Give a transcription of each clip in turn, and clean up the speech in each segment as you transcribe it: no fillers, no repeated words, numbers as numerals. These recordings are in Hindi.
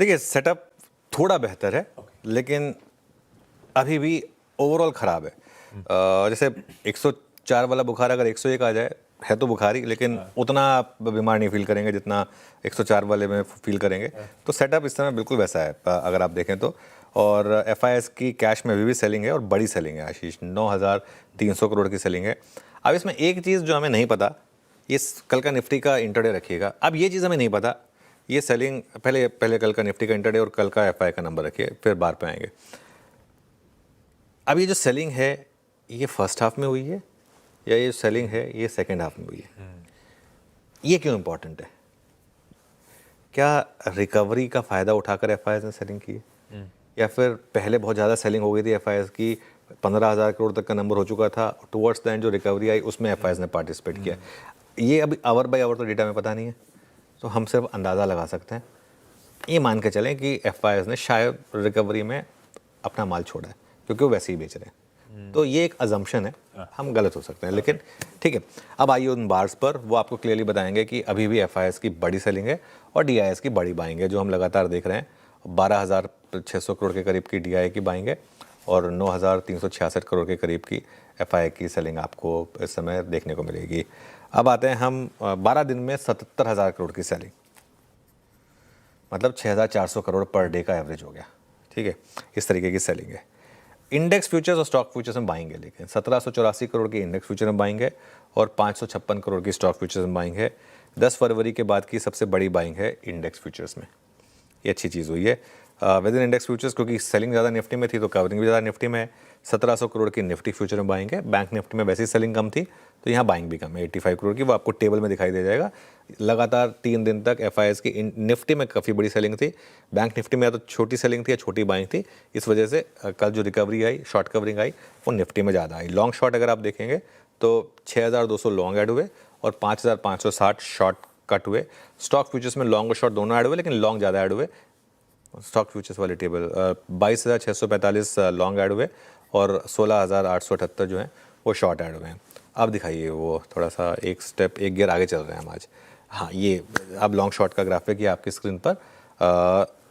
देखिए सेटअप थोड़ा बेहतर है लेकिन अभी भी ओवरऑल ख़राब है। जैसे 104 वाला बुखार अगर 101 आ जाए है तो बुखारी, लेकिन उतना आप बीमार नहीं फील करेंगे जितना 104 वाले में फील करेंगे। तो सेटअप इस समय बिल्कुल वैसा है अगर आप देखें तो। और एफआईएस की कैश में भी सेलिंग है और बड़ी सेलिंग है आशीष, 9,300 करोड़ की सेलिंग है। अब इसमें एक चीज़ जो हमें नहीं पता, ये कल का निफ्टी का इंटरडे रखिएगा। अब ये चीज़ हमें नहीं पता, ये सेलिंग पहले कल का निफ्टी का इंटरडे और कल का एफआई का नंबर रखिए, फिर बार पे आएंगे। अब ये जो सेलिंग है ये फर्स्ट हाफ में हुई है या ये सेलिंग है ये सेकेंड हाफ में हुई है? ये क्यों इंपॉर्टेंट है? क्या रिकवरी का फ़ायदा उठाकर एफआईएस ने सेलिंग की है, या फिर पहले बहुत ज़्यादा सेलिंग हो गई थी एफआईएस की, 15,000 करोड़ तक का नंबर हो चुका था, टुवर्ड्स द एंड जो रिकवरी आई उसमें एफआईएस ने पार्टिसिपेट किया? ये अभी आवर बाय आवर तो डेटा में पता नहीं है, तो हम सिर्फ अंदाज़ा लगा सकते हैं। ये मान के चलें कि एफआईएस ने शायद रिकवरी में अपना माल छोड़ा है क्योंकि वो वैसे ही बेच रहे हैं। तो ये एक अजम्पशन है, हम गलत हो सकते हैं, लेकिन ठीक है। अब आइए उन बार्स पर, वो आपको क्लियरली बताएंगे कि अभी भी एफआईएस की बड़ी सेलिंग है और डीआईएस की बड़ी बाइंग है, जो हम लगातार देख रहे हैं। 12,600 करोड़ के करीब की डीआईए की बाइंग है और 9,366 करोड़ के करीब की एफआईए की सेलिंग आपको इस समय देखने को मिलेगी। अब आते हैं हम 12 दिन में 77,000 करोड़ की सेलिंग, मतलब 6,400 करोड़ पर डे का एवरेज हो गया। ठीक है, इस तरीके की सेलिंग है। इंडेक्स फ्यूचर्स और स्टॉक फ्यूचर्स में बाइंग है, लेकिन 1784 करोड़ की इंडेक्स फ्यूचर में बाइंग है और 556 करोड़ की स्टॉक फ्यूचर्स में बाइंग है। 10 फरवरी के बाद की सबसे बड़ी बाइंग है इंडेक्स फ्यूचर्स में। ये अच्छी चीज़ हुई है विद इन इंडेक्स फ्यूचर्स, क्योंकि सेलिंग ज़्यादा निफ्टी में थी तो कवरिंग भी ज़्यादा निफ्टी में है। 1700 करोड़ की निफ्टी फ्यूचर में बाइंग है। बैंक निफ्टी में वैसी सेलिंग कम थी तो यहाँ बाइंग भी कम है 85 करोड़ की, वो आपको टेबल में दिखाई दे जाएगा। लगातार 3 दिन तक एफआईएस की निफ्टी में काफ़ी बड़ी सेलिंग थी, बैंक निफ्टी में या तो छोटी सेलिंग थी या छोटी बाइंग थी। इस वजह से कल जो रिकवरी आई, शॉर्ट कवरिंग आई, वो निफ्टी में ज़्यादा आई। लॉन्ग शॉर्ट अगर आप देखेंगे तो 6,200 लॉन्ग ऐड हुए और 5,560 शॉर्ट कट हुए। स्टॉक फ्यूचर्स में लॉन्ग और शॉर्ट दोनों ऐड हुए, लेकिन लॉन्ग ज़्यादा ऐड हुए। स्टॉक फ्यूचर्स वाली टेबल 22,645 लॉन्ग ऐड हुए और 16,878 जो हैं वो शॉर्ट ऐड हुए हैं। अब दिखाइए, वो थोड़ा सा एक स्टेप एक गियर आगे चल रहे हैं हम आज। हाँ, ये अब लॉन्ग शॉर्ट का ग्राफिक ये आपकी स्क्रीन पर,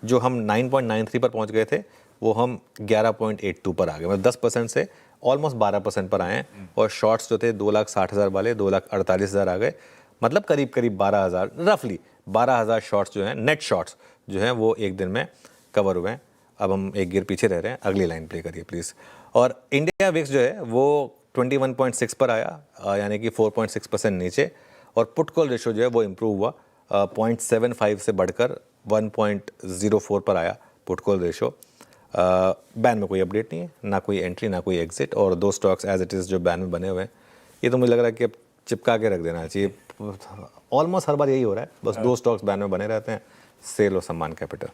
जो हम 9.93 पर पहुंच गए थे वो हम 11.82 पर आ गए, मतलब 10% से ऑलमोस्ट 12% पर आए हैं। और शॉर्ट्स जो थे 2,60,000 वाले 2,48,000 आ गए, मतलब करीब करीब 12,000, रफली 12,000 शॉर्ट्स जो हैं, नेट शॉर्ट्स जो हैं वो एक दिन में कवर हुए हैं। अब हम एक गियर पीछे रह रहे हैं, अगली लाइन प्ले करिए प्लीज़। और इंडिया विक्स जो है वो 21.6 पर आया, यानी कि 4.6% नीचे। और पुट कॉल रेशो जो है वो इम्प्रूव हुआ, 0.75 से बढ़कर 1.04 पर आया पुट कॉल रेशो। बैन में कोई अपडेट नहीं है, ना कोई एंट्री ना कोई एग्जिट, और 2 स्टॉक्स एज इट इज़ जो बैन में बने हुए हैं। ये तो मुझे लग रहा है कि अब चिपका के रख देना चाहिए। ऑलमोस्ट हर बार यही हो रहा है, बस 2 स्टॉक्स बैन में बने रहते हैं, सेल और सम्मान कैपिटल।